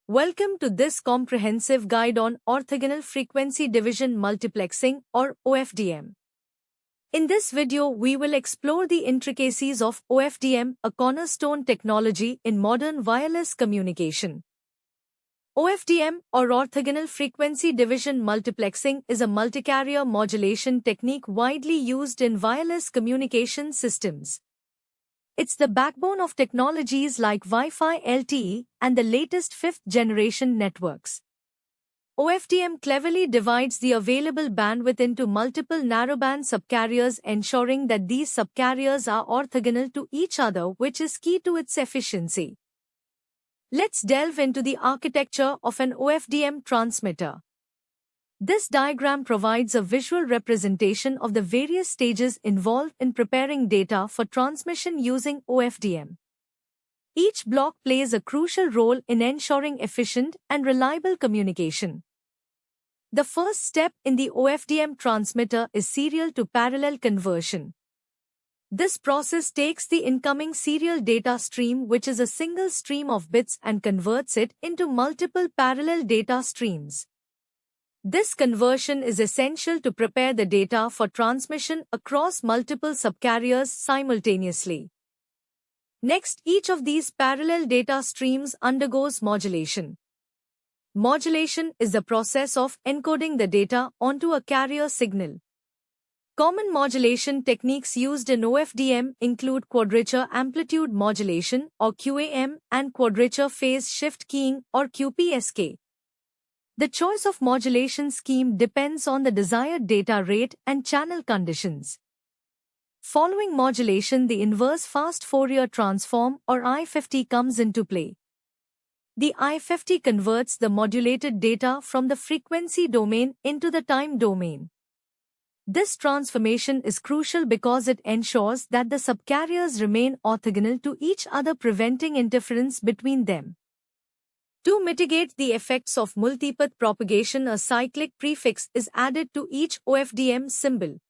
Welcome to this comprehensive guide on orthogonal frequency division multiplexing or OFDM. In this video, we will explore the intricacies of OFDM, a cornerstone technology in modern wireless communication. OFDM, or orthogonal frequency division multiplexing, is a multicarrier modulation technique widely used in wireless communication systems. It's the backbone of technologies like Wi-Fi LTE and the latest fifth-generation networks. OFDM cleverly divides the available bandwidth into multiple narrowband subcarriers, ensuring that these subcarriers are orthogonal to each other, which is key to its efficiency. Let's delve into the architecture of an OFDM transmitter. This diagram provides a visual representation of the various stages involved in preparing data for transmission using OFDM. Each block plays a crucial role in ensuring efficient and reliable communication. The first step in the OFDM transmitter is serial to parallel conversion. This process takes the incoming serial data stream, which is a single stream of bits, and converts it into multiple parallel data streams. This conversion is essential to prepare the data for transmission across multiple subcarriers simultaneously. Next, each of these parallel data streams undergoes modulation. Modulation is the process of encoding the data onto a carrier signal. Common modulation techniques used in OFDM include quadrature amplitude modulation, or QAM, and quadrature phase shift keying, or QPSK. The choice of modulation scheme depends on the desired data rate and channel conditions. Following modulation, the inverse fast Fourier transform, or IFFT, comes into play. The IFFT converts the modulated data from the frequency domain into the time domain. This transformation is crucial because it ensures that the subcarriers remain orthogonal to each other, preventing interference between them. To mitigate the effects of multipath propagation, a cyclic prefix is added to each OFDM symbol.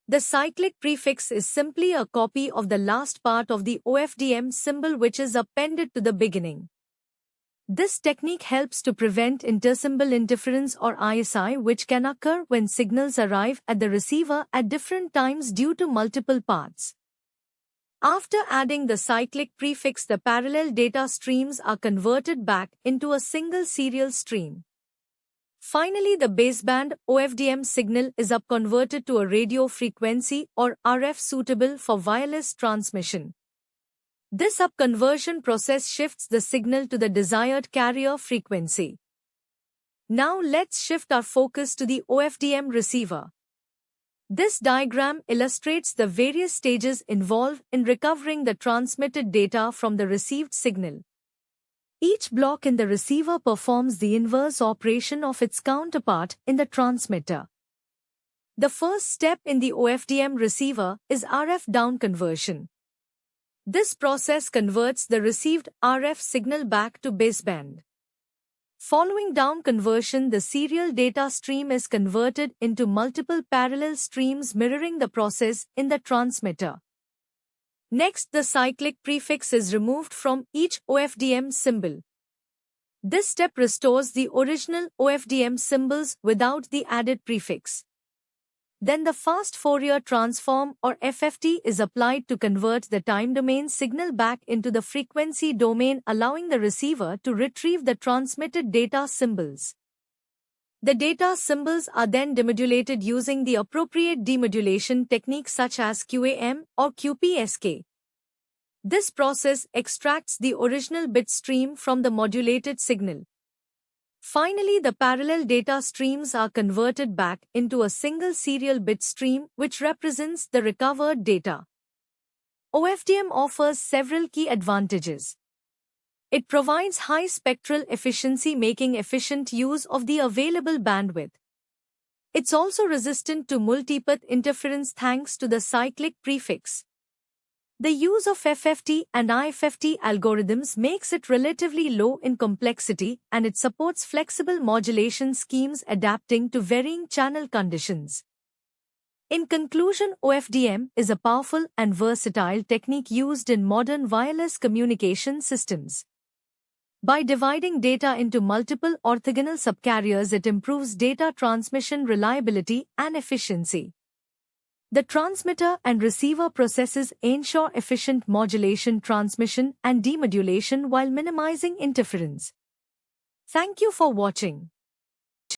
The cyclic prefix is simply a copy of the last part of the OFDM symbol, which is appended to the beginning. This technique helps to prevent intersymbol interference, or ISI, which can occur when signals arrive at the receiver at different times due to multiple paths. After adding the cyclic prefix, the parallel data streams are converted back into a single serial stream. Finally, the baseband OFDM signal is up-converted to a radio frequency, or RF, suitable for wireless transmission. This up-conversion process shifts the signal to the desired carrier frequency. Now let's shift our focus to the OFDM receiver. This diagram illustrates the various stages involved in recovering the transmitted data from the received signal. Each block in the receiver performs the inverse operation of its counterpart in the transmitter. The first step in the OFDM receiver is RF down conversion. This process converts the received RF signal back to baseband. Following down conversion, the serial data stream is converted into multiple parallel streams, mirroring the process in the transmitter. Next, the cyclic prefix is removed from each OFDM symbol. This step restores the original OFDM symbols without the added prefix. Then the fast Fourier transform, or FFT, is applied to convert the time domain signal back into the frequency domain, allowing the receiver to retrieve the transmitted data symbols. The data symbols are then demodulated using the appropriate demodulation techniques such as QAM or QPSK. This process extracts the original bit stream from the modulated signal. Finally, the parallel data streams are converted back into a single serial bit stream, which represents the recovered data. OFDM offers several key advantages. It provides high spectral efficiency, making efficient use of the available bandwidth. It's also resistant to multipath interference thanks to the cyclic prefix. The use of FFT and IFFT algorithms makes it relatively low in complexity, and it supports flexible modulation schemes adapting to varying channel conditions. In conclusion, OFDM is a powerful and versatile technique used in modern wireless communication systems. By dividing data into multiple orthogonal subcarriers, it improves data transmission reliability and efficiency. The transmitter and receiver processes ensure efficient modulation, transmission, and demodulation while minimizing interference. Thank you for watching.